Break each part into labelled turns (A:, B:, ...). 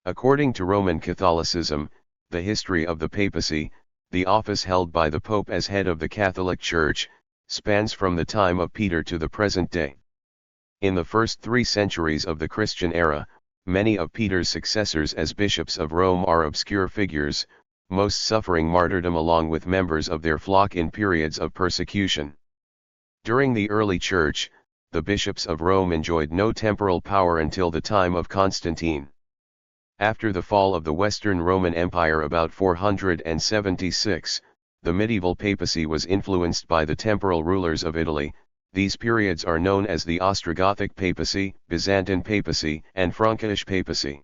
A: According to Roman Catholicism, the history of the papacy, the office held by the Pope as head of the Catholic Church, spans from the time of Peter to the present day. In the first 3 centuries of the Christian era, many of Peter's successors as bishops of Rome are obscure figures, most suffering martyrdom along with members of their flock in periods of persecution. During the early Church, the bishops of Rome enjoyed no temporal power until the time of Constantine. After the fall of the Western Roman Empire about 476, the medieval papacy was influenced by the temporal rulers of Italy. These periods are known as the Ostrogothic papacy, Byzantine papacy, and Frankish papacy.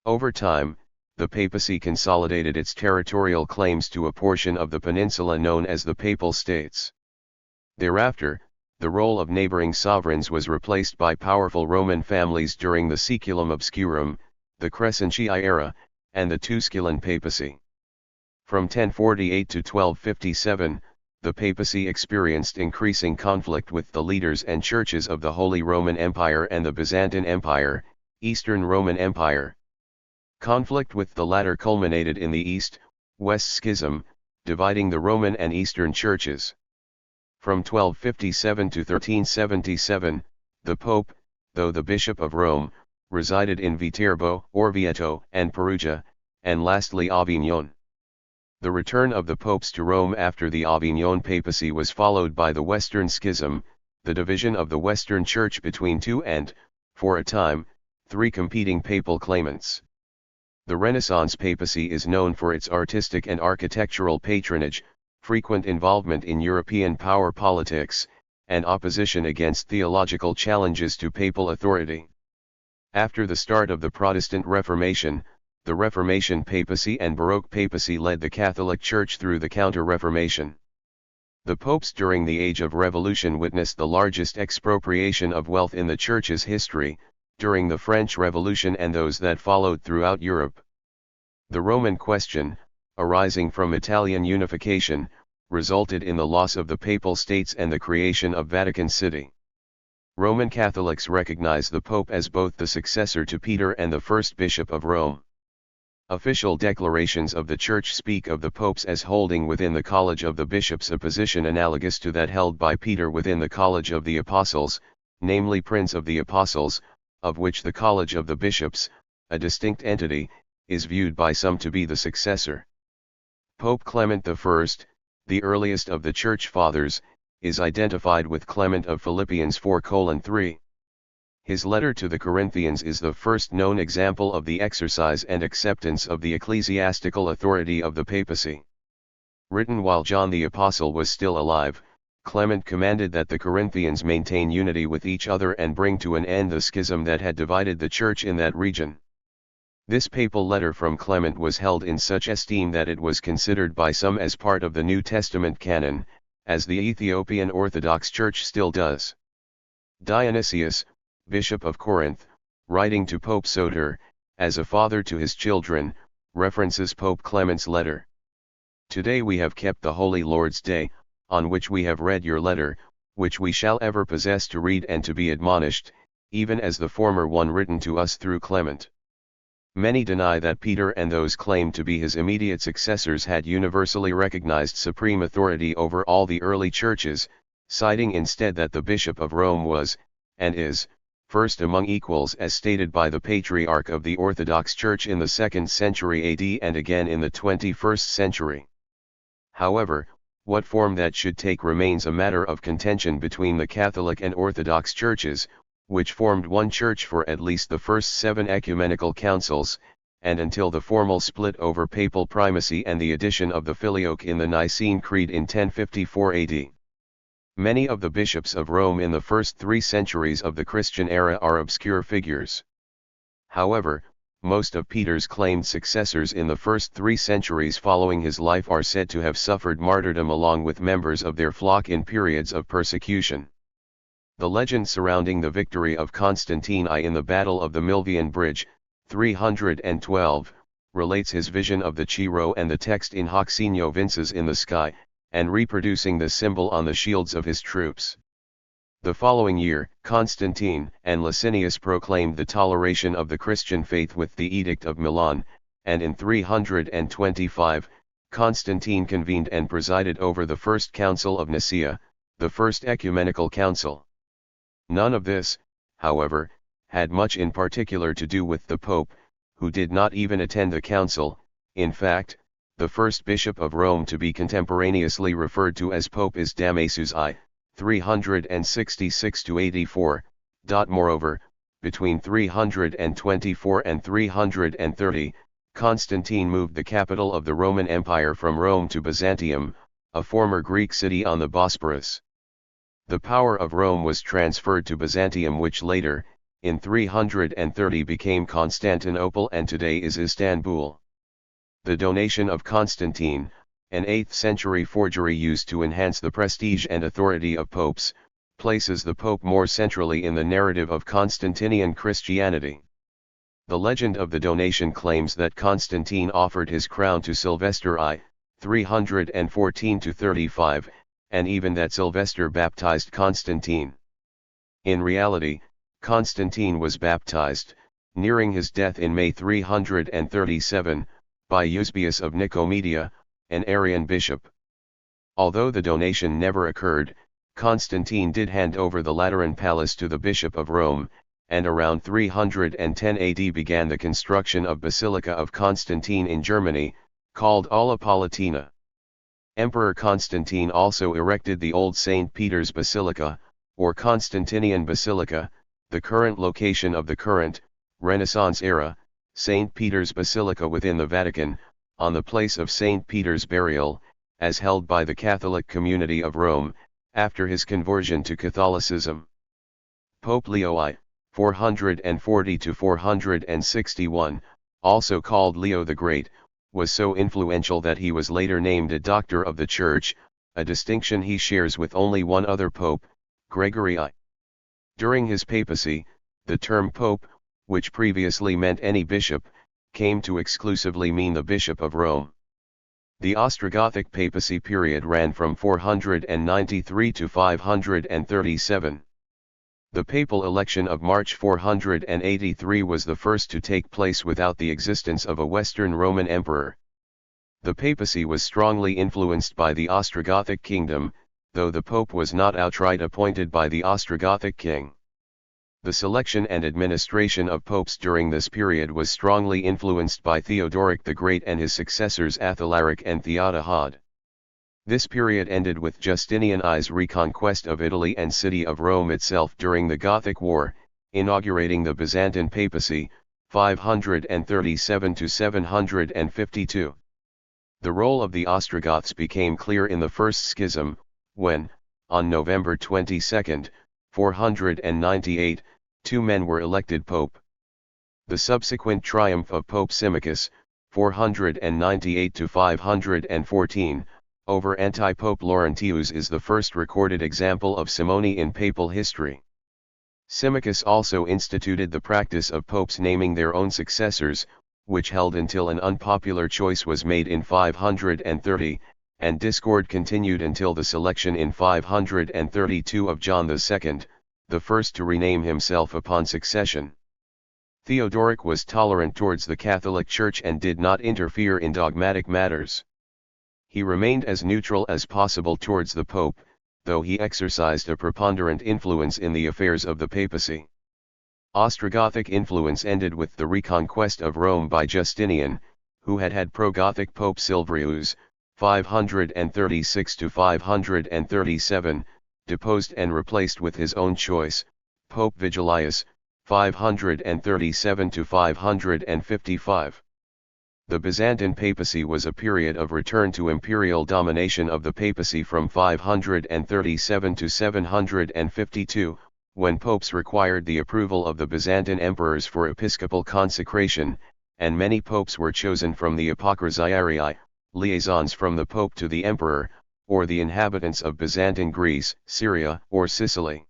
A: Over time, the papacy consolidated its territorial claims to a portion of the peninsula known as the Papal States. Thereafter, the role of neighboring sovereigns was replaced by powerful Roman families during the Saeculum Obscurum, the Crescentii era, and the Tusculan papacy. From 1048 to 1257, the papacy experienced increasing conflict with the leaders and churches of the Holy Roman Empire and the Byzantine Empire, Eastern Roman Empire. Conflict with the latter culminated in the East-West Schism, dividing the Roman and Eastern churches. From 1257 to 1377, the Pope, though the Bishop of Rome, resided in Viterbo, Orvieto, and Perugia, and lastly Avignon. The return of the popes to Rome after the Avignon papacy was followed by the Western Schism, the division of the Western Church between 2 and, for a time, 3 competing papal claimants. The Renaissance papacy is known for its artistic and architectural patronage, frequent involvement in European power politics, and opposition against theological challenges to papal authority. After the start of the Protestant Reformation, the Reformation papacy and Baroque papacy led the Catholic Church through the Counter-Reformation. The popes during the Age of Revolution witnessed the largest expropriation of wealth in the Church's history, during the French Revolution and those that followed throughout Europe. The Roman question, arising from Italian unification, resulted in the loss of the Papal States and the creation of Vatican City. Roman Catholics recognize the Pope as both the successor to Peter and the first Bishop of Rome. Official declarations of the Church speak of the popes as holding within the College of the Bishops a position analogous to that held by Peter within the College of the Apostles, namely Prince of the Apostles, of which the College of the Bishops, a distinct entity, is viewed by some to be the successor. Pope Clement I, the earliest of the Church Fathers, is identified with Clement of Philippians 4:3. His letter to the Corinthians is the first known example of the exercise and acceptance of the ecclesiastical authority of the papacy. Written while John the Apostle was still alive, Clement commanded that the Corinthians maintain unity with each other and bring to an end the schism that had divided the Church in that region. This papal letter from Clement was held in such esteem that it was considered by some as part of the New Testament canon, as the Ethiopian Orthodox Church still does. Dionysius, Bishop of Corinth, writing to Pope Soter, as a father to his children, references Pope Clement's letter. Today we have kept the Holy Lord's Day, on which we have read your letter, which we shall ever possess to read and to be admonished, even as the former one written to us through Clement. Many deny that Peter and those claimed to be his immediate successors had universally recognized supreme authority over all the early churches, citing instead that the Bishop of Rome was, and is, first among equals as stated by the Patriarch of the Orthodox Church in the 2nd century AD and again in the 21st century. However, what form that should take remains a matter of contention between the Catholic and Orthodox churches, which formed one church for at least the first 7 ecumenical councils, and until the formal split over papal primacy and the addition of the Filioque in the Nicene Creed in 1054 AD. Many of the bishops of Rome in the first 3 centuries of the Christian era are obscure figures. However, most of Peter's claimed successors in the first 3 centuries following his life are said to have suffered martyrdom along with members of their flock in periods of persecution. The legend surrounding the victory of Constantine I in the Battle of the Milvian Bridge, 312, relates his vision of the Chi-Rho and the text in Hoc signo vinces in the sky, and reproducing the symbol on the shields of his troops. The following year, Constantine and Licinius proclaimed the toleration of the Christian faith with the Edict of Milan, and in 325, Constantine convened and presided over the First Council of Nicaea, the First Ecumenical Council. None of this, however, had much in particular to do with the Pope, who did not even attend the council. In fact, the first bishop of Rome to be contemporaneously referred to as Pope is Damasus I, 366-84. Moreover, between 324 and 330, Constantine moved the capital of the Roman Empire from Rome to Byzantium, a former Greek city on the Bosporus. The power of Rome was transferred to Byzantium, which later, in 330, became Constantinople and today is Istanbul. The donation of Constantine, an 8th-century forgery used to enhance the prestige and authority of popes, places the pope more centrally in the narrative of Constantinian Christianity. The legend of the donation claims that Constantine offered his crown to Sylvester I, 314-35, and even that Sylvester baptized Constantine. In reality, Constantine was baptized, nearing his death in May 337, by Eusebius of Nicomedia, an Arian bishop. Although the donation never occurred, Constantine did hand over the Lateran Palace to the Bishop of Rome, and around 310 AD began the construction of Basilica of Constantine in Germany, called Alla Palatina. Emperor Constantine also erected the old St. Peter's Basilica, or Constantinian Basilica, the current location of the current, Renaissance-era, St. Peter's Basilica within the Vatican, on the place of St. Peter's burial, as held by the Catholic community of Rome, after his conversion to Catholicism. Pope Leo I, 440-461, also called Leo the Great, was so influential that he was later named a Doctor of the Church, a distinction he shares with only one other pope, Gregory I. During his papacy, the term pope, which previously meant any bishop, came to exclusively mean the Bishop of Rome. The Ostrogothic papacy period ran from 493 to 537. The papal election of March 483 was the first to take place without the existence of a Western Roman emperor. The papacy was strongly influenced by the Ostrogothic kingdom, though the pope was not outright appointed by the Ostrogothic king. The selection and administration of popes during this period was strongly influenced by Theodoric the Great and his successors Athalaric and Theodahad. This period ended with Justinian I's reconquest of Italy and city of Rome itself during the Gothic War, inaugurating the Byzantine papacy, 537-752. The role of the Ostrogoths became clear in the First Schism, when, on November 22, 498, 2 men were elected pope. The subsequent triumph of Pope Symmachus, 498-514, over anti-Pope Laurentius is the first recorded example of simony in papal history. Symmachus also instituted the practice of popes naming their own successors, which held until an unpopular choice was made in 530, and discord continued until the selection in 532 of John II, the first to rename himself upon succession. Theodoric was tolerant towards the Catholic Church and did not interfere in dogmatic matters. He remained as neutral as possible towards the Pope, though he exercised a preponderant influence in the affairs of the papacy. Ostrogothic influence ended with the reconquest of Rome by Justinian, who had had pro-Gothic Pope Silverius, 536-537, deposed and replaced with his own choice, Pope Vigilius, 537-555. The Byzantine papacy was a period of return to imperial domination of the papacy from 537 to 752, when popes required the approval of the Byzantine emperors for episcopal consecration, and many popes were chosen from the Apocrisiarii, liaisons from the pope to the emperor, or the inhabitants of Byzantine Greece, Syria, or Sicily.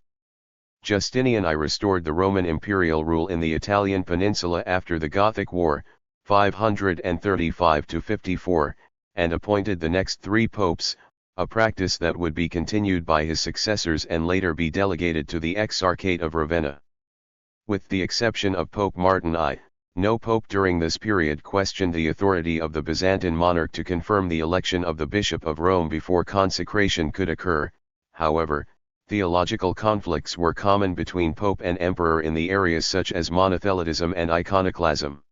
A: Justinian I restored the Roman imperial rule in the Italian peninsula after the Gothic War, 535-54, and appointed the next 3 popes, a practice that would be continued by his successors and later be delegated to the Exarchate of Ravenna. With the exception of Pope Martin I, no pope during this period questioned the authority of the Byzantine monarch to confirm the election of the Bishop of Rome before consecration could occur. However, theological conflicts were common between pope and emperor in the areas such as monothelitism and iconoclasm.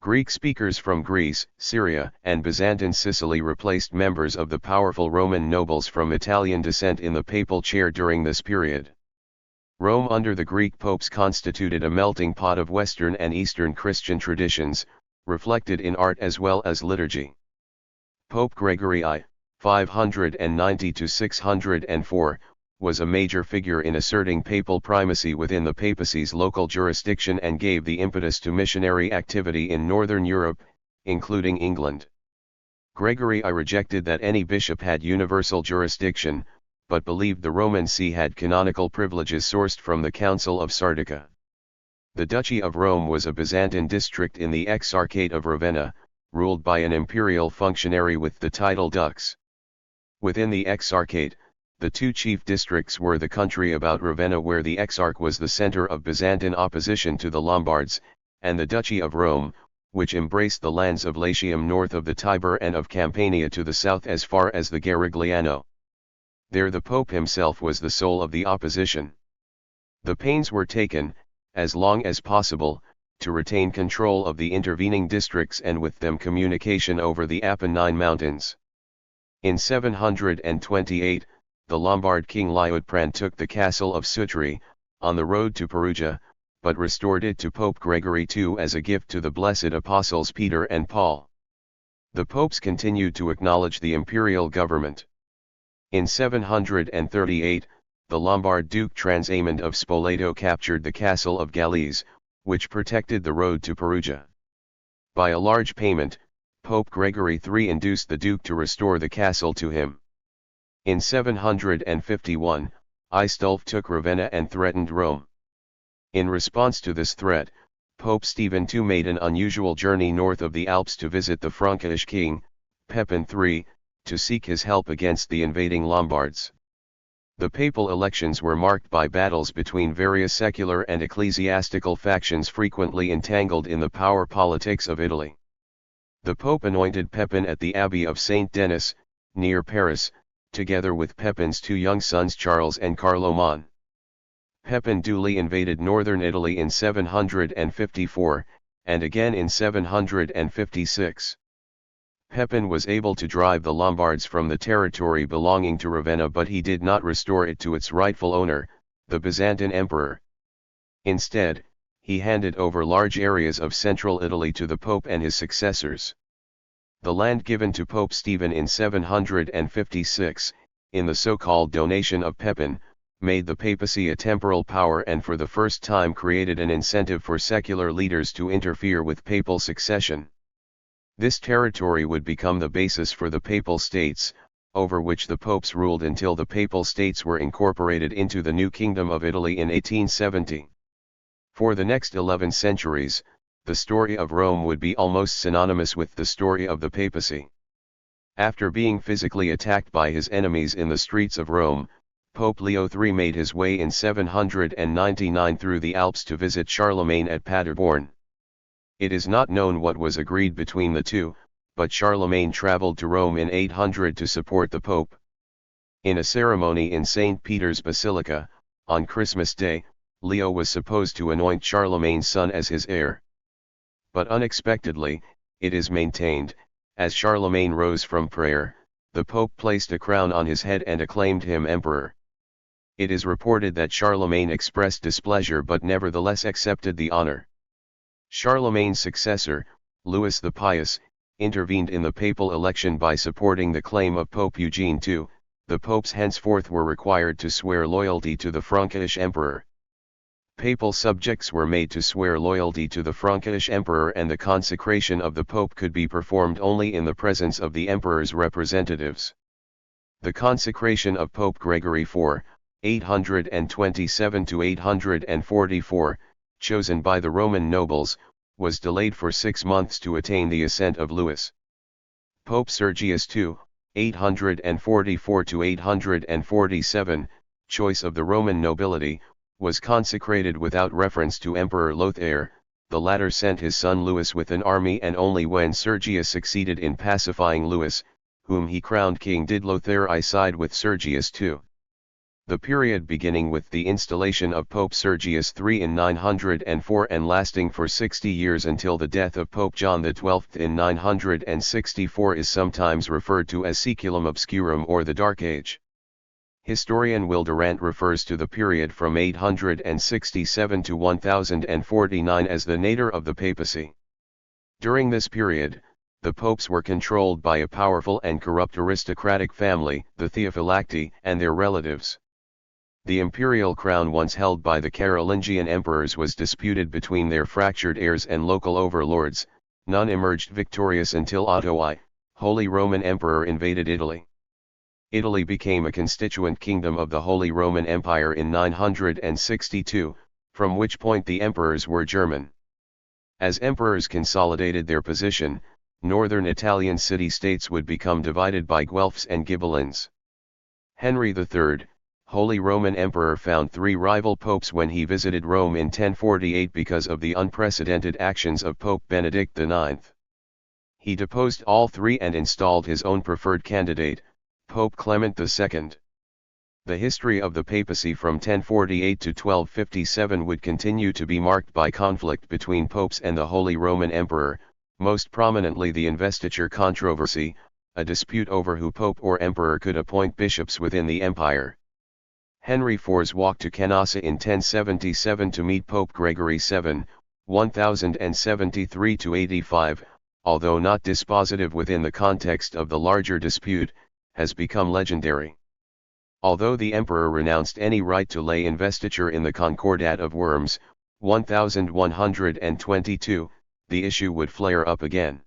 A: Greek speakers from Greece, Syria, and Byzantine Sicily replaced members of the powerful Roman nobles from Italian descent in the papal chair during this period. Rome under the Greek popes constituted a melting pot of Western and Eastern Christian traditions, reflected in art as well as liturgy. Pope Gregory I, 590–604, was a major figure in asserting papal primacy within the papacy's local jurisdiction and gave the impetus to missionary activity in Northern Europe, including England. Gregory I rejected that any bishop had universal jurisdiction, but believed the Roman See had canonical privileges sourced from the Council of Sardica. The Duchy of Rome was a Byzantine district in the Exarchate of Ravenna, ruled by an imperial functionary with the title dux. Within the Exarchate, the two chief districts were the country about Ravenna where the Exarch was the center of Byzantine opposition to the Lombards, and the Duchy of Rome, which embraced the lands of Latium north of the Tiber and of Campania to the south as far as the Garigliano. There the Pope himself was the soul of the opposition. The pains were taken, as long as possible, to retain control of the intervening districts and with them communication over the Apennine Mountains. In 728, the Lombard king Liutprand took the castle of Sutri, on the road to Perugia, but restored it to Pope Gregory II as a gift to the blessed apostles Peter and Paul. The popes continued to acknowledge the imperial government. In 738, the Lombard Duke Transamund of Spoleto captured the castle of Gallies, which protected the road to Perugia. By a large payment, Pope Gregory III induced the Duke to restore the castle to him. In 751, Aistulf took Ravenna and threatened Rome. In response to this threat, Pope Stephen II made an unusual journey north of the Alps to visit the Frankish king, Pepin III, to seek his help against the invading Lombards. The papal elections were marked by battles between various secular and ecclesiastical factions frequently entangled in the power politics of Italy. The Pope anointed Pepin at the Abbey of Saint Denis, near Paris, together with Pepin's two young sons Charles and Carloman. Pepin duly invaded northern Italy in 754, and again in 756. Pepin was able to drive the Lombards from the territory belonging to Ravenna, but he did not restore it to its rightful owner, the Byzantine emperor. Instead, he handed over large areas of central Italy to the Pope and his successors. The land given to Pope Stephen in 756, in the so-called donation of Pepin, made the papacy a temporal power and for the first time created an incentive for secular leaders to interfere with papal succession. This territory would become the basis for the Papal States, over which the popes ruled until the Papal States were incorporated into the new Kingdom of Italy in 1870. For the next 11 centuries, the story of Rome would be almost synonymous with the story of the papacy. After being physically attacked by his enemies in the streets of Rome, Pope Leo III made his way in 799 through the Alps to visit Charlemagne at Paderborn. It is not known what was agreed between the two, but Charlemagne traveled to Rome in 800 to support the Pope. In a ceremony in St. Peter's Basilica, on Christmas Day, Leo was supposed to anoint Charlemagne's son as his heir. But unexpectedly, it is maintained, as Charlemagne rose from prayer, the Pope placed a crown on his head and acclaimed him emperor. It is reported that Charlemagne expressed displeasure but nevertheless accepted the honor. Charlemagne's successor, Louis the Pious, intervened in the papal election by supporting the claim of Pope Eugene II. The popes henceforth were required to swear loyalty to the Frankish emperor. Papal subjects were made to swear loyalty to the Frankish emperor, and the consecration of the pope could be performed only in the presence of the emperor's representatives. The consecration of Pope Gregory IV, 827–844, chosen by the Roman nobles, was delayed for 6 months to attain the assent of Louis. Pope Sergius II, 844 to 847, choice of the Roman nobility, was consecrated without reference to Emperor Lothair. The latter sent his son Louis with an army, and only when Sergius succeeded in pacifying Louis, whom he crowned king, did Lothair I side with Sergius II. The period beginning with the installation of Pope Sergius III in 904 and lasting for 60 years until the death of Pope John XII in 964 is sometimes referred to as Saeculum Obscurum or the Dark Age. Historian Will Durant refers to the period from 867 to 1049 as the nadir of the papacy. During this period, the popes were controlled by a powerful and corrupt aristocratic family, the Theophylacti, and their relatives. The imperial crown once held by the Carolingian emperors was disputed between their fractured heirs and local overlords. None emerged victorious until Otto I, Holy Roman Emperor, invaded Italy. Italy became a constituent kingdom of the Holy Roman Empire in 962, from which point the emperors were German. As emperors consolidated their position, northern Italian city-states would become divided by Guelphs and Ghibellines. Henry III, Holy Roman Emperor, found three rival popes when he visited Rome in 1048 because of the unprecedented actions of Pope Benedict IX. He deposed all three and installed his own preferred candidate, Pope Clement II. The history of the papacy from 1048 to 1257 would continue to be marked by conflict between popes and the Holy Roman Emperor, most prominently the investiture controversy, a dispute over who pope or emperor could appoint bishops within the empire. Henry IV's walk to Canossa in 1077 to meet Pope Gregory VII, 1073–85, although not dispositive within the context of the larger dispute, has become legendary. Although the emperor renounced any right to lay investiture in the Concordat of Worms, 1122, the issue would flare up again.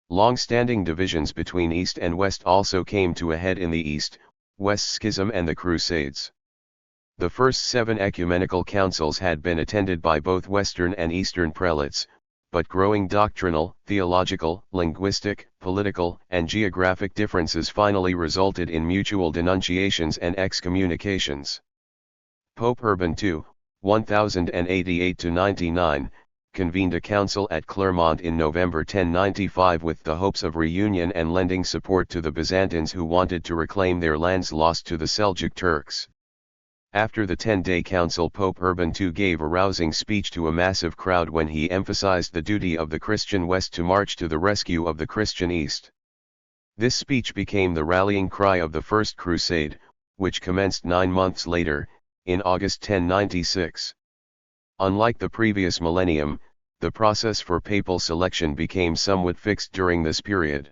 A: Long-standing divisions between East and West also came to a head in the East, West Schism and the Crusades. The first 7 ecumenical councils had been attended by both Western and Eastern prelates, but growing doctrinal, theological, linguistic, political, and geographic differences finally resulted in mutual denunciations and excommunications. Pope Urban II, 1088–99, convened a council at Clermont in November 1095 with the hopes of reunion and lending support to the Byzantines who wanted to reclaim their lands lost to the Seljuk Turks. After the 10-day council, Pope Urban II gave a rousing speech to a massive crowd when he emphasized the duty of the Christian West to march to the rescue of the Christian East. This speech became the rallying cry of the First Crusade, which commenced 9 months later, in August 1096. Unlike the previous millennium, the process for papal selection became somewhat fixed during this period.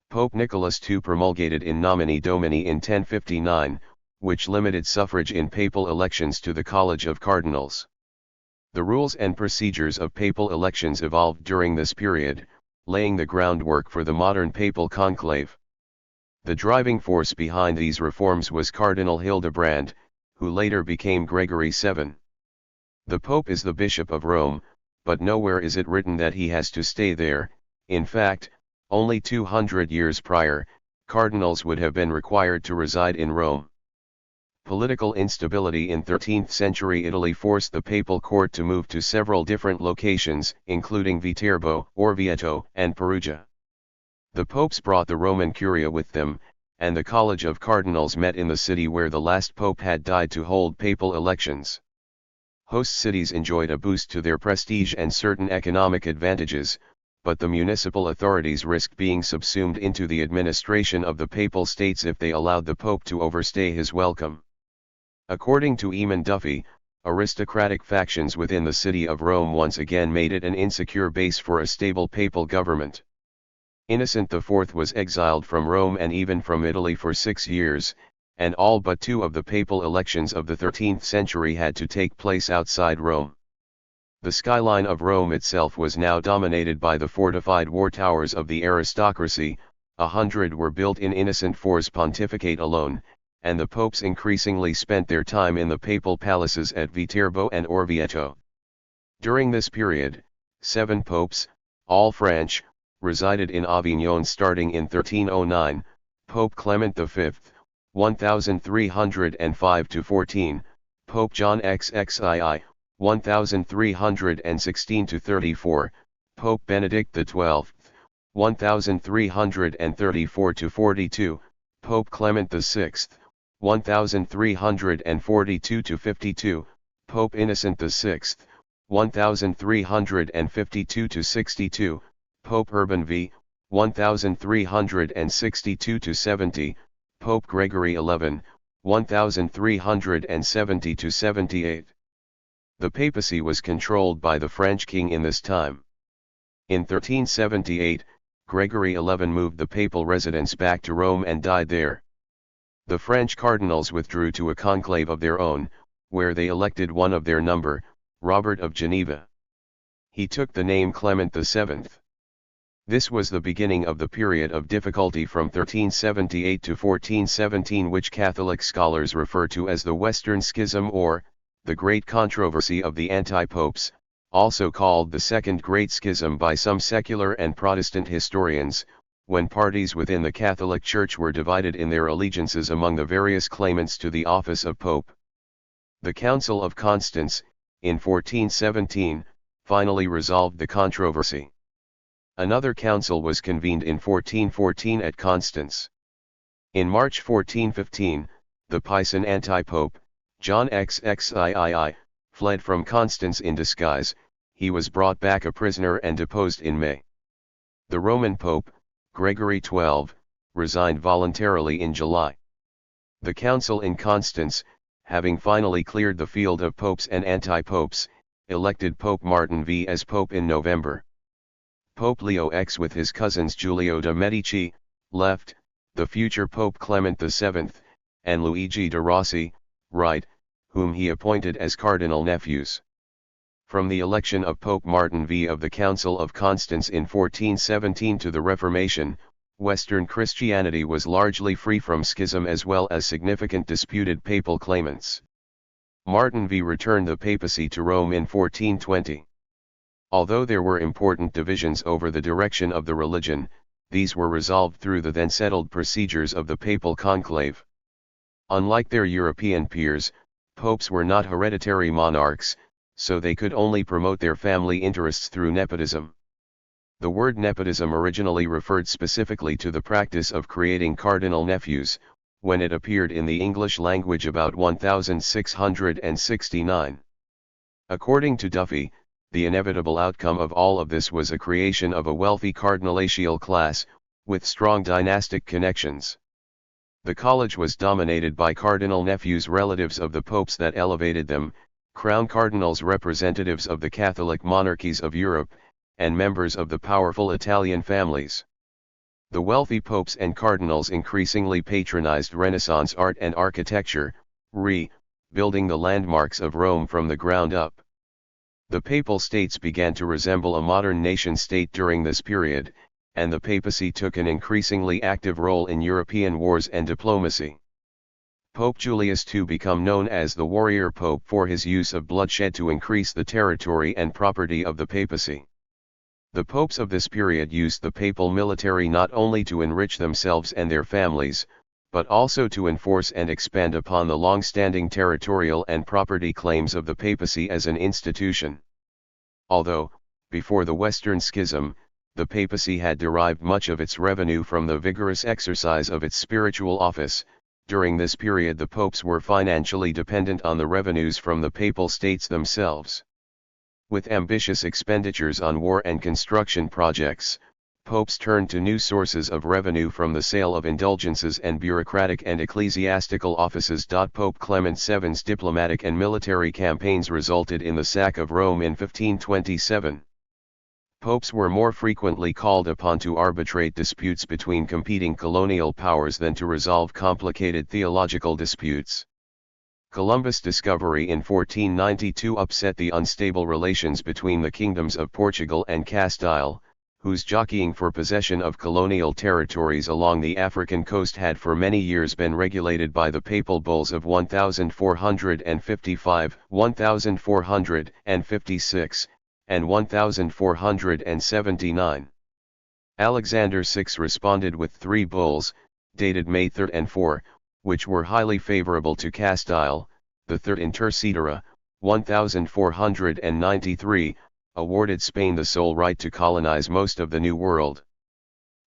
A: Pope Nicholas II promulgated In Nomine Domini in 1059, which limited suffrage in papal elections to the College of Cardinals. The rules and procedures of papal elections evolved during this period, laying the groundwork for the modern papal conclave. The driving force behind these reforms was Cardinal Hildebrand, who later became Gregory VII. The Pope is the Bishop of Rome, but nowhere is it written that he has to stay there. In fact, only 200 years prior, cardinals would have been required to reside in Rome. Political instability in 13th century Italy forced the papal court to move to several different locations, including Viterbo, Orvieto, and Perugia. The popes brought the Roman Curia with them, and the College of Cardinals met in the city where the last pope had died to hold papal elections. Host cities enjoyed a boost to their prestige and certain economic advantages, but the municipal authorities risked being subsumed into the administration of the papal states if they allowed the pope to overstay his welcome. According to Eamon Duffy, aristocratic factions within the city of Rome once again made it an insecure base for a stable papal government. Innocent IV was exiled from Rome and even from Italy for 6 years, and all but 2 of the papal elections of the 13th century had to take place outside Rome. The skyline of Rome itself was now dominated by the fortified war towers of the aristocracy. 100 were built in Innocent IV's pontificate alone, and the popes increasingly spent their time in the papal palaces at Viterbo and Orvieto. During this period, 7 popes, all French, resided in Avignon starting in 1309, Pope Clement V, 1305-14, Pope John XXII, 1316-34, Pope Benedict XII, 1334-42, Pope Clement VI, 1342-52, Pope Innocent VI, 1352-62, Pope Urban V, 1362-70, Pope Gregory XI, 1370-78. The papacy was controlled by the French king in this time. In 1378, Gregory XI moved the papal residence back to Rome and died there. The French cardinals withdrew to a conclave of their own, where they elected one of their number, Robert of Geneva. He took the name Clement VII. This was the beginning of the period of difficulty from 1378 to 1417, which Catholic scholars refer to as the Western Schism or the Great Controversy of the Anti-Popes, also called the Second Great Schism by some secular and Protestant historians, when parties within the Catholic Church were divided in their allegiances among the various claimants to the office of Pope. The Council of Constance, in 1417, finally resolved the controversy. Another council was convened in 1414 at Constance. In March 1415, the Pisan anti-pope, John XXIII, fled from Constance in disguise. He was brought back a prisoner and deposed in May. The Roman Pope, Gregory XII, resigned voluntarily in July. The council in Constance, having finally cleared the field of popes and anti-popes, elected Pope Martin V as pope in November. Pope Leo X with his cousins Giulio de' Medici, left, the future Pope Clement VII, and Luigi de' Rossi, right, whom he appointed as cardinal nephews. From the election of Pope Martin V of the Council of Constance in 1417 to the Reformation, Western Christianity was largely free from schism as well as significant disputed papal claimants. Martin V returned the papacy to Rome in 1420. Although there were important divisions over the direction of the religion, these were resolved through the then settled procedures of the papal conclave. Unlike their European peers, popes were not hereditary monarchs, so they could only promote their family interests through nepotism. The word nepotism originally referred specifically to the practice of creating cardinal nephews, when it appeared in the English language about 1669. According to Duffy, the inevitable outcome of all of this was a creation of a wealthy cardinalatial class, with strong dynastic connections. The college was dominated by cardinal nephews, relatives of the popes that elevated them, crown cardinals, representatives of the Catholic monarchies of Europe, and members of the powerful Italian families. The wealthy popes and cardinals increasingly patronized Renaissance art and architecture, rebuilding the landmarks of Rome from the ground up. The papal states began to resemble a modern nation-state during this period, and the papacy took an increasingly active role in European wars and diplomacy. Pope Julius II became known as the warrior pope for his use of bloodshed to increase the territory and property of the papacy. The popes of this period used the papal military not only to enrich themselves and their families, but also to enforce and expand upon the long-standing territorial and property claims of the papacy as an institution. Although, before the Western Schism, the papacy had derived much of its revenue from the vigorous exercise of its spiritual office, during this period the popes were financially dependent on the revenues from the papal states themselves. With ambitious expenditures on war and construction projects, popes turned to new sources of revenue from the sale of indulgences and bureaucratic and ecclesiastical offices. Pope Clement VII's diplomatic and military campaigns resulted in the sack of Rome in 1527. Popes were more frequently called upon to arbitrate disputes between competing colonial powers than to resolve complicated theological disputes. Columbus' discovery in 1492 upset the unstable relations between the kingdoms of Portugal and Castile, whose jockeying for possession of colonial territories along the African coast had for many years been regulated by the papal bulls of 1455, 1456, and 1479. Alexander VI responded with 3 bulls, dated May 3 and 4, which were highly favorable to Castile. The third Intercedera, 1493, awarded Spain the sole right to colonize most of the New World.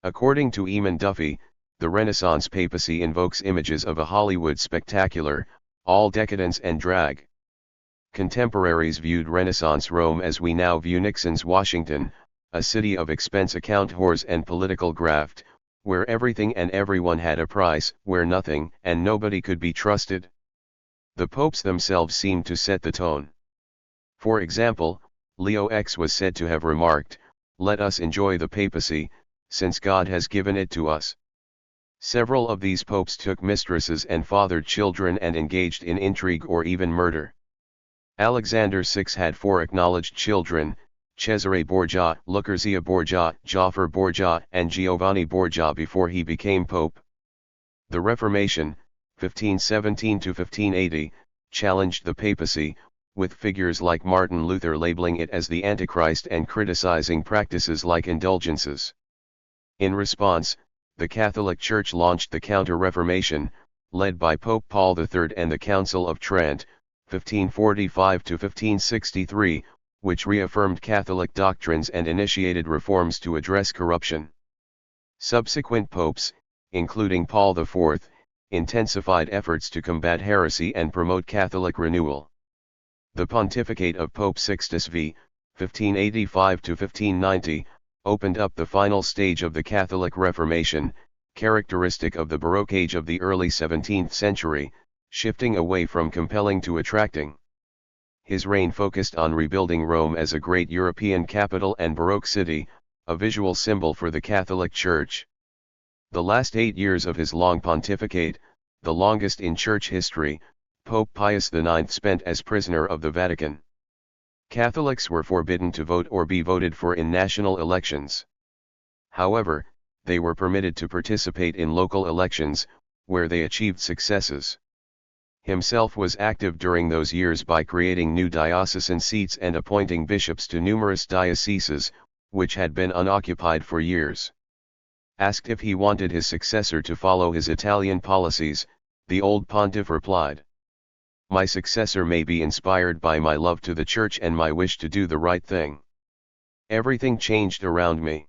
A: According to Eamon Duffy, the Renaissance papacy invokes images of a Hollywood spectacular, all decadence and drag. Contemporaries viewed Renaissance Rome as we now view Nixon's Washington, a city of expense account whores and political graft, where everything and everyone had a price, where nothing and nobody could be trusted. The popes themselves seemed to set the tone. For example, Leo X was said to have remarked, "Let us enjoy the papacy, since God has given it to us." Several of these popes took mistresses and fathered children and engaged in intrigue or even murder. Alexander VI had 4 acknowledged children, Cesare Borgia, Lucrezia Borgia, Jaffer Borgia, and Giovanni Borgia before he became pope. The Reformation, 1517 to 1580, challenged the papacy, with figures like Martin Luther labeling it as the Antichrist and criticizing practices like indulgences. In response, the Catholic Church launched the Counter-Reformation, led by Pope Paul III and the Council of Trent, 1545 to 1563, which reaffirmed Catholic doctrines and initiated reforms to address corruption. Subsequent popes, including Paul IV, intensified efforts to combat heresy and promote Catholic renewal. The pontificate of Pope Sixtus V, 1585 to 1590, opened up the final stage of the Catholic Reformation, characteristic of the Baroque age of the early 17th century, shifting away from compelling to attracting. His reign focused on rebuilding Rome as a great European capital and Baroque city, a visual symbol for the Catholic Church. The last 8 years of his long pontificate, the longest in church history, Pope Pius IX spent as prisoner of the Vatican. Catholics were forbidden to vote or be voted for in national elections. However, they were permitted to participate in local elections, where they achieved successes. Himself was active during those years by creating new diocesan seats and appointing bishops to numerous dioceses, which had been unoccupied for years. Asked if he wanted his successor to follow his Italian policies, the old pontiff replied, "My successor may be inspired by my love to the Church and my wish to do the right thing. Everything changed around me.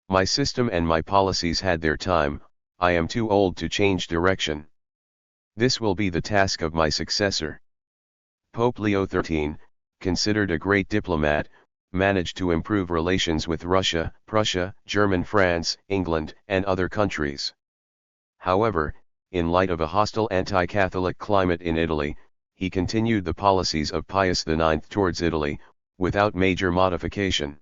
A: My system and my policies had their time, I am too old to change direction. This will be the task of my successor." Pope Leo XIII, considered a great diplomat, managed to improve relations with Russia, Prussia, German France, England, and other countries. However, in light of a hostile anti-Catholic climate in Italy, he continued the policies of Pius IX towards Italy, without major modification.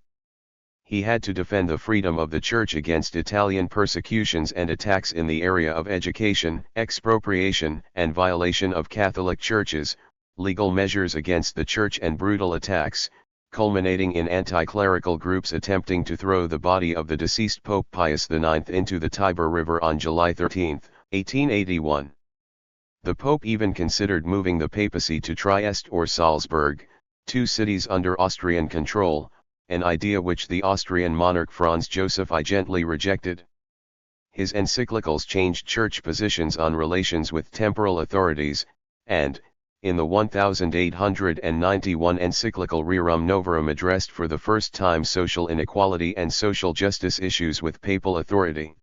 A: He had to defend the freedom of the Church against Italian persecutions and attacks in the area of education, expropriation and violation of Catholic churches, legal measures against the Church and brutal attacks, culminating in anti-clerical groups attempting to throw the body of the deceased Pope Pius IX into the Tiber River on July 13, 1881. The Pope even considered moving the papacy to Trieste or Salzburg, 2 cities under Austrian control, an idea which the Austrian monarch Franz Joseph I gently rejected. His encyclicals changed church positions on relations with temporal authorities, and, in the 1891 encyclical Rerum Novarum addressed for the first time social inequality and social justice issues with papal authority.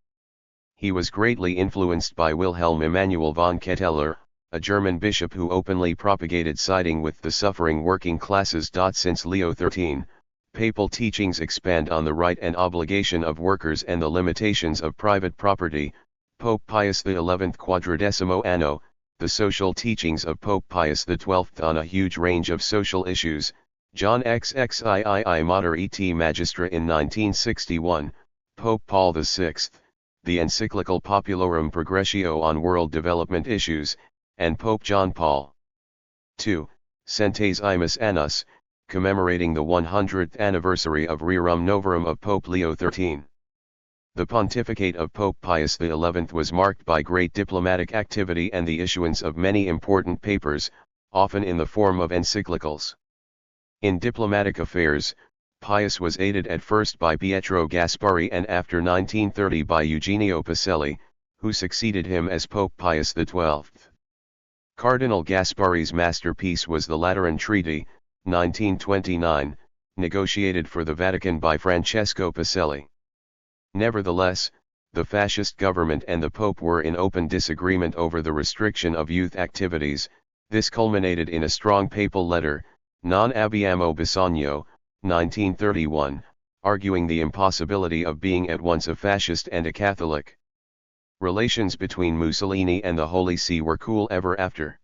A: He was greatly influenced by Wilhelm Emanuel von Ketteler, a German bishop who openly propagated siding with the suffering working classes. Since Leo XIII, papal teachings expand on the right and obligation of workers and the limitations of private property. Pope Pius XI Quadridecimo Anno, the social teachings of Pope Pius XII on a huge range of social issues, John XXIII Mater et Magistra in 1961, Pope Paul VI, the encyclical Popularum Progressio on world development issues, and Pope John Paul II, Centesimus Annus, commemorating the 100th anniversary of Rerum Novarum of Pope Leo XIII. The pontificate of Pope Pius XI was marked by great diplomatic activity and the issuance of many important papers, often in the form of encyclicals. In diplomatic affairs, Pius was aided at first by Pietro Gasparri and after 1930 by Eugenio Pacelli, who succeeded him as Pope Pius XII. Cardinal Gaspari's masterpiece was the Lateran Treaty, 1929, negotiated for the Vatican by Francesco Pacelli. Nevertheless, the fascist government and the Pope were in open disagreement over the restriction of youth activities. This culminated in a strong papal letter, Non abbiamo bisogno, 1931, arguing the impossibility of being at once a fascist and a Catholic. Relations between Mussolini and the Holy See were cool ever after.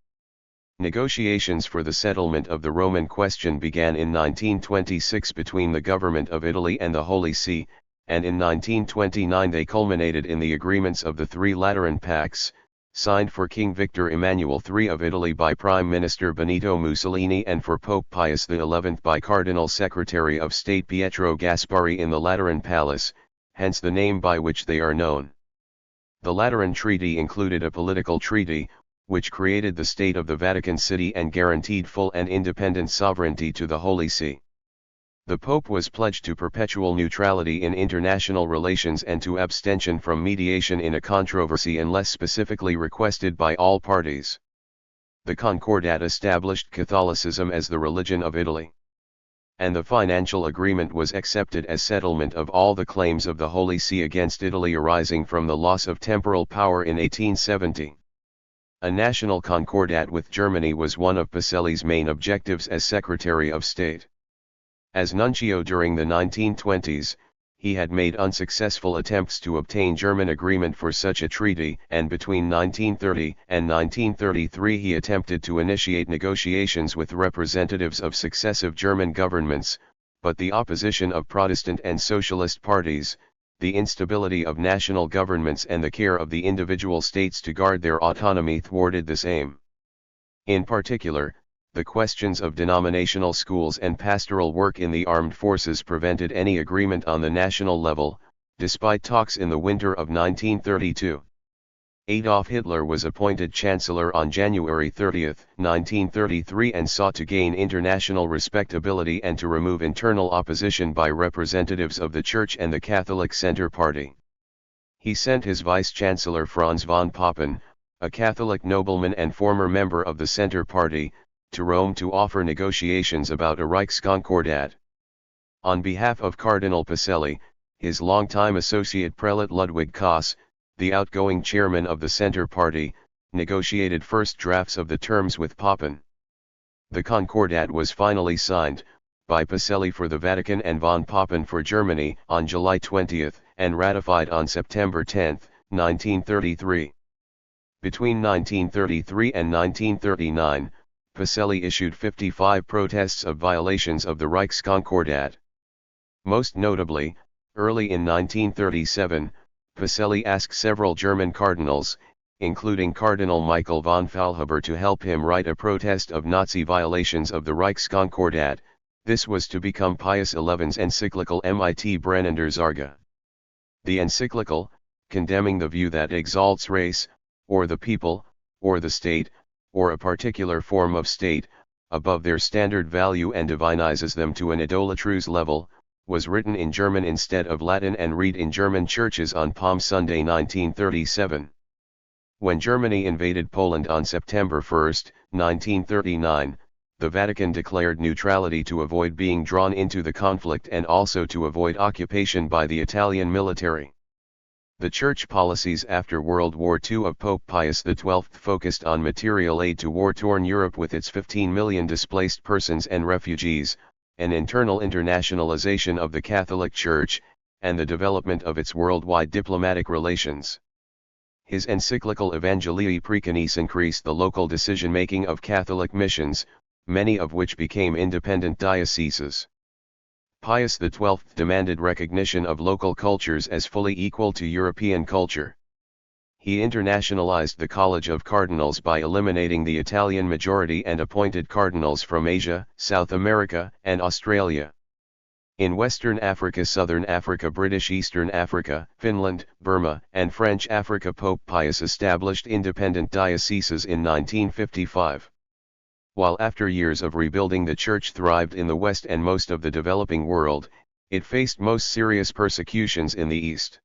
A: Negotiations for the settlement of the Roman question began in 1926 between the government of Italy and the Holy See, and in 1929 they culminated in the agreements of the Three Lateran Pacts, signed for King Victor Emmanuel III of Italy by Prime Minister Benito Mussolini and for Pope Pius XI by Cardinal Secretary of State Pietro Gaspari in the Lateran Palace, hence the name by which they are known. The Lateran Treaty included a political treaty, which created the State of the Vatican City and guaranteed full and independent sovereignty to the Holy See. The Pope was pledged to perpetual neutrality in international relations and to abstention from mediation in a controversy unless specifically requested by all parties. The Concordat established Catholicism as the religion of Italy. And the financial agreement was accepted as settlement of all the claims of the Holy See against Italy arising from the loss of temporal power in 1870. A national concordat with Germany was one of Pacelli's main objectives as Secretary of State. As nuncio during the 1920s, he had made unsuccessful attempts to obtain German agreement for such a treaty, and between 1930 and 1933 he attempted to initiate negotiations with representatives of successive German governments, but the opposition of Protestant and socialist parties, the instability of national governments and the care of the individual states to guard their autonomy thwarted this aim. In particular, the questions of denominational schools and pastoral work in the armed forces prevented any agreement on the national level, despite talks in the winter of 1932. Adolf Hitler was appointed Chancellor on January 30, 1933 and sought to gain international respectability and to remove internal opposition by representatives of the Church and the Catholic Center Party. He sent his Vice-Chancellor Franz von Papen, a Catholic nobleman and former member of the Center Party, to Rome to offer negotiations about a Reichskonkordat. On behalf of Cardinal Pacelli, his longtime associate prelate Ludwig Koss, the outgoing chairman of the Center Party, negotiated first drafts of the terms with Papen. The Concordat was finally signed, by Pacelli for the Vatican and von Papen for Germany, on July 20, and ratified on September 10, 1933. Between 1933 and 1939, Pacelli issued 55 protests of violations of the Reichskonkordat. Most notably, early in 1937, Pacelli asked several German cardinals, including Cardinal Michael von Faulhaber, to help him write a protest of Nazi violations of the Reichskonkordat. This was to become Pius XI's encyclical Mit brennender Sorge. The encyclical, condemning the view that exalts race, or the people, or the state, or a particular form of state, above their standard value and divinizes them to an idolatrous level, was written in German instead of Latin and read in German churches on Palm Sunday 1937. When Germany invaded Poland on September 1, 1939, the Vatican declared neutrality to avoid being drawn into the conflict and also to avoid occupation by the Italian military. The church policies after World War II of Pope Pius XII focused on material aid to war-torn Europe with its 15 million displaced persons and refugees, an internal internationalization of the Catholic Church, and the development of its worldwide diplomatic relations. His encyclical Evangelii Praecanis increased the local decision-making of Catholic missions, many of which became independent dioceses. Pius XII demanded recognition of local cultures as fully equal to European culture. He internationalized the College of Cardinals by eliminating the Italian majority and appointed cardinals from Asia, South America, and Australia. In Western Africa, Southern Africa, British Eastern Africa, Finland, Burma, and French Africa, Pope Pius established independent dioceses in 1955. While after years of rebuilding the Church thrived in the West and most of the developing world, it faced most serious persecutions in the East.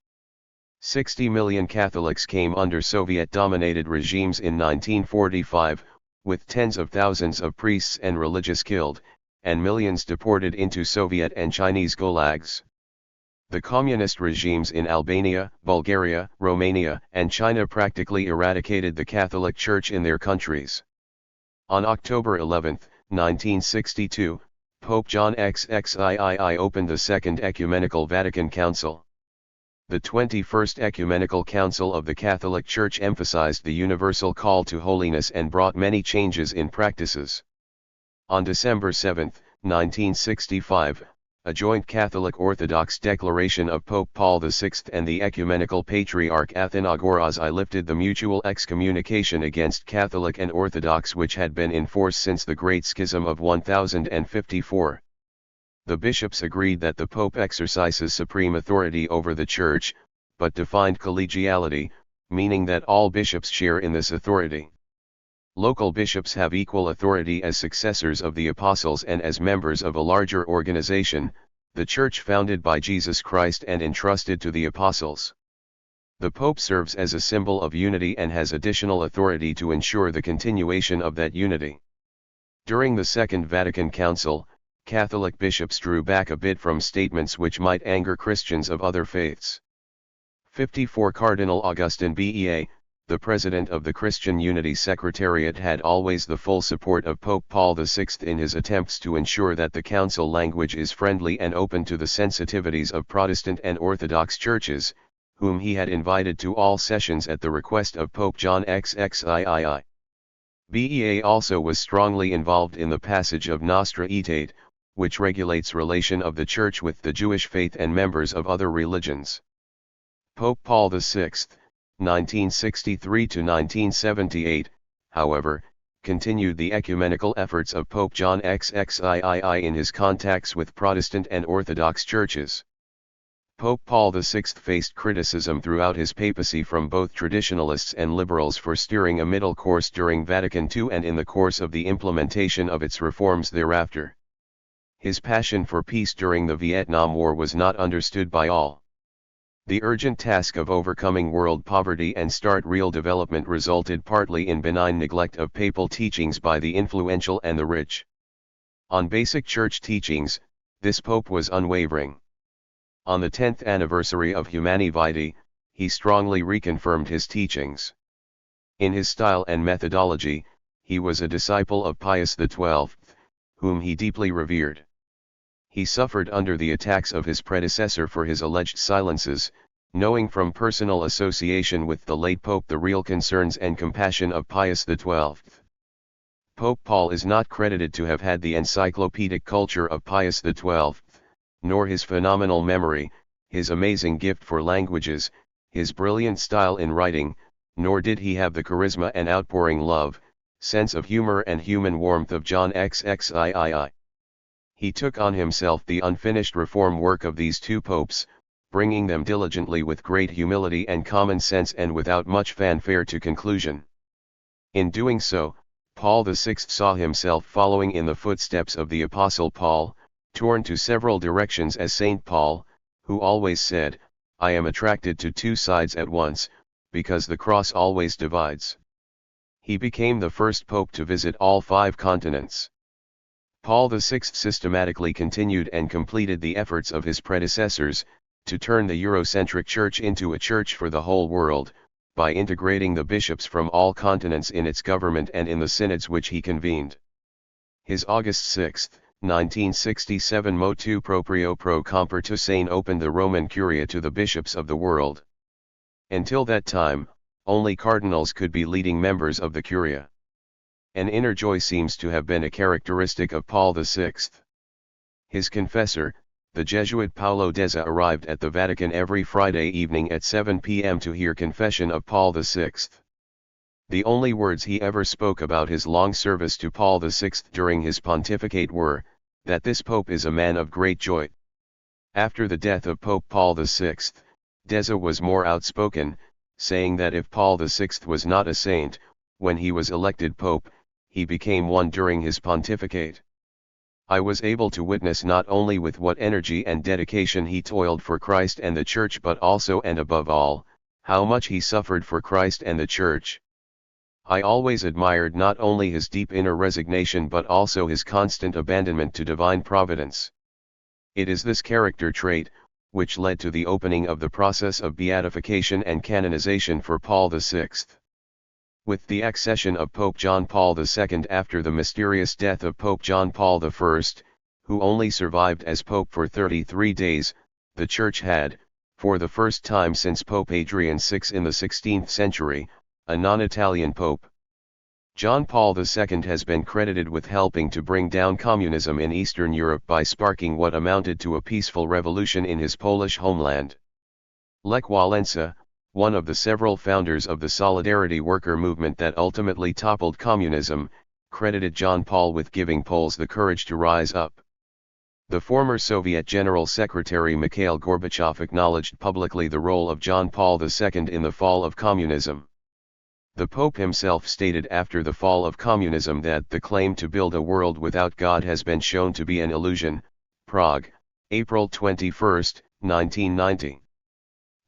A: 60 million Catholics came under Soviet-dominated regimes in 1945, with tens of thousands of priests and religious killed, and millions deported into Soviet and Chinese gulags. The communist regimes in Albania, Bulgaria, Romania, and China practically eradicated the Catholic Church in their countries. On October 11, 1962, Pope John XXIII opened the Second Ecumenical Vatican Council. The 21st Ecumenical Council of the Catholic Church emphasized the universal call to holiness and brought many changes in practices. On December 7, 1965, a joint Catholic-Orthodox declaration of Pope Paul VI and the Ecumenical Patriarch Athanagoras I lifted the mutual excommunication against Catholic and Orthodox which had been in force since the Great Schism of 1054. The bishops agreed that the Pope exercises supreme authority over the Church, but defined collegiality, meaning that all bishops share in this authority. Local bishops have equal authority as successors of the apostles and as members of a larger organization, the Church founded by Jesus Christ and entrusted to the apostles. The Pope serves as a symbol of unity and has additional authority to ensure the continuation of that unity. During the Second Vatican Council, Catholic bishops drew back a bit from statements which might anger Christians of other faiths. 54 Cardinal Augustin Bea, the president of the Christian Unity Secretariat, had always the full support of Pope Paul VI in his attempts to ensure that the council language is friendly and open to the sensitivities of Protestant and Orthodox churches, whom he had invited to all sessions at the request of Pope John XXIII. Bea also was strongly involved in the passage of Nostra Aetate, which regulates relation of the Church with the Jewish faith and members of other religions. Pope Paul VI, 1963 to 1978, however, continued the ecumenical efforts of Pope John XXIII in his contacts with Protestant and Orthodox churches. Pope Paul VI faced criticism throughout his papacy from both traditionalists and liberals for steering a middle course during Vatican II and in the course of the implementation of its reforms thereafter. His passion for peace during the Vietnam War was not understood by all. The urgent task of overcoming world poverty and start real development resulted partly in benign neglect of papal teachings by the influential and the rich. On basic church teachings, this pope was unwavering. On the 10th anniversary of Humani Vitae, he strongly reconfirmed his teachings. In his style and methodology, he was a disciple of Pius XII, whom he deeply revered. He suffered under the attacks of his predecessor for his alleged silences, knowing from personal association with the late Pope the real concerns and compassion of Pius XII. Pope Paul is not credited to have had the encyclopedic culture of Pius XII, nor his phenomenal memory, his amazing gift for languages, his brilliant style in writing, nor did he have the charisma and outpouring love, sense of humor and human warmth of John XXIII. He took on himself the unfinished reform work of these two popes, bringing them diligently with great humility and common sense and without much fanfare to conclusion. In doing so, Paul VI saw himself following in the footsteps of the Apostle Paul, torn to several directions as Saint Paul, who always said, "I am attracted to two sides at once, because the cross always divides." He became the first pope to visit all 5 continents. Paul VI systematically continued and completed the efforts of his predecessors, to turn the Eurocentric Church into a church for the whole world, by integrating the bishops from all continents in its government and in the synods which he convened. His August 6, 1967 motu proprio pro compertussane opened the Roman Curia to the bishops of the world. Until that time, only cardinals could be leading members of the Curia. An inner joy seems to have been a characteristic of Paul VI. His confessor, the Jesuit Paolo Dezza, arrived at the Vatican every Friday evening at 7 p.m. to hear confession of Paul VI. The only words he ever spoke about his long service to Paul VI during his pontificate were, that this pope is a man of great joy. After the death of Pope Paul VI, Dezza was more outspoken, saying that if Paul VI was not a saint, when he was elected pope, he became one during his pontificate. I was able to witness not only with what energy and dedication he toiled for Christ and the Church but also and above all, How much he suffered for Christ and the Church. I always admired not only his deep inner resignation but also his constant abandonment to divine providence. It is this character trait, which led to the opening of the process of beatification and canonization for Paul VI. With the accession of Pope John Paul II after the mysterious death of Pope John Paul I, who only survived as Pope for 33 days, the Church had, for the first time since Pope Adrian VI in the 16th century, a non-Italian Pope. John Paul II has been credited with helping to bring down communism in Eastern Europe by sparking what amounted to a peaceful revolution in his Polish homeland. Lech Walesa, one of the several founders of the Solidarity worker movement that ultimately toppled communism, credited John Paul with giving Poles the courage to rise up. The former Soviet General Secretary Mikhail Gorbachev acknowledged publicly the role of John Paul II in the fall of communism. The Pope himself stated after the fall of communism that the claim to build a world without God has been shown to be an illusion. Prague, April 21, 1990.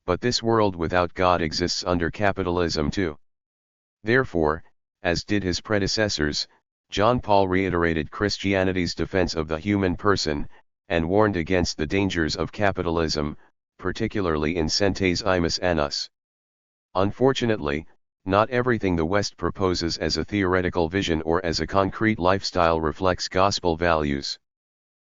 A: But this world without God exists under capitalism too. Therefore, as did his predecessors, John Paul reiterated Christianity's defense of the human person, and warned against the dangers of capitalism, particularly in Centes Imus Annus. Unfortunately, not everything the West proposes as a theoretical vision or as a concrete lifestyle reflects gospel values.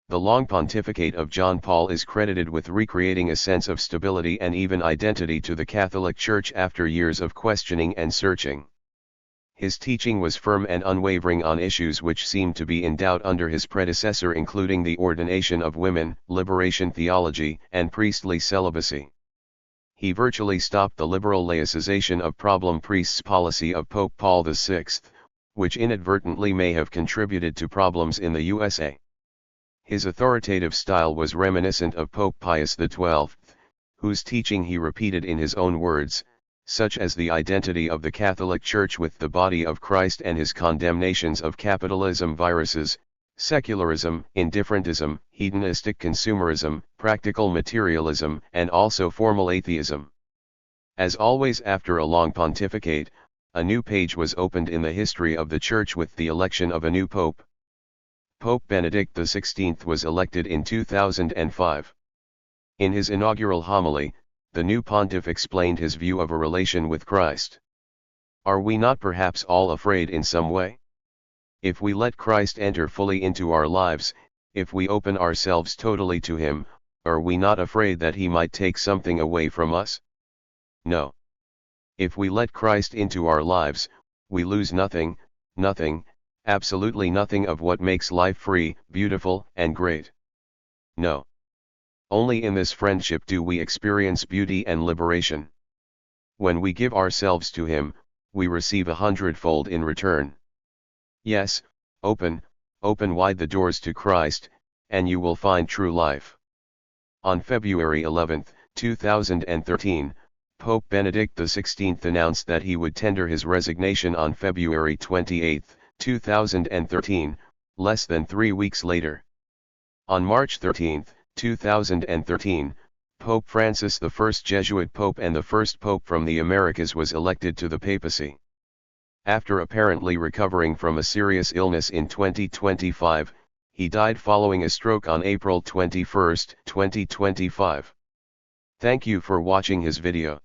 A: The long pontificate of John Paul is credited with recreating a sense of stability and even identity to the Catholic Church after years of questioning and searching. His teaching was firm and unwavering on issues which seemed to be in doubt under his predecessor, including the ordination of women, liberation theology, and priestly celibacy. He virtually stopped the liberal laicization of problem priests policy of Pope Paul VI, which inadvertently may have contributed to problems in the USA. His authoritative style was reminiscent of Pope Pius XII, whose teaching he repeated in his own words, such as the identity of the Catholic Church with the body of Christ and his condemnations of capitalism, viruses, secularism, indifferentism, hedonistic consumerism, practical materialism, and also formal atheism. As always after a long pontificate, a new page was opened in the history of the Church with the election of a new pope. Pope Benedict XVI was elected in 2005. In his inaugural homily, the new pontiff explained his view of a relation with Christ. Are we not perhaps all afraid in some way? If we let Christ enter fully into our lives, if we open ourselves totally to him, are we not afraid that he might take something away from us? No. If we let Christ into our lives, we lose nothing, absolutely nothing of what makes life free, beautiful, and great. No. Only in this friendship do we experience beauty and liberation. When we give ourselves to him, we receive 100-fold in return. Yes, open wide the doors to Christ, and you will find true life. On February 11, 2013, Pope Benedict XVI announced that he would tender his resignation on February 28, 2013, less than 3 weeks later. On March 13, 2013, Pope Francis, the first Jesuit pope and the first pope from the Americas, was elected to the papacy. After apparently recovering from a serious illness in 2025, he died following a stroke on April 21, 2025. Thank you for watching his video.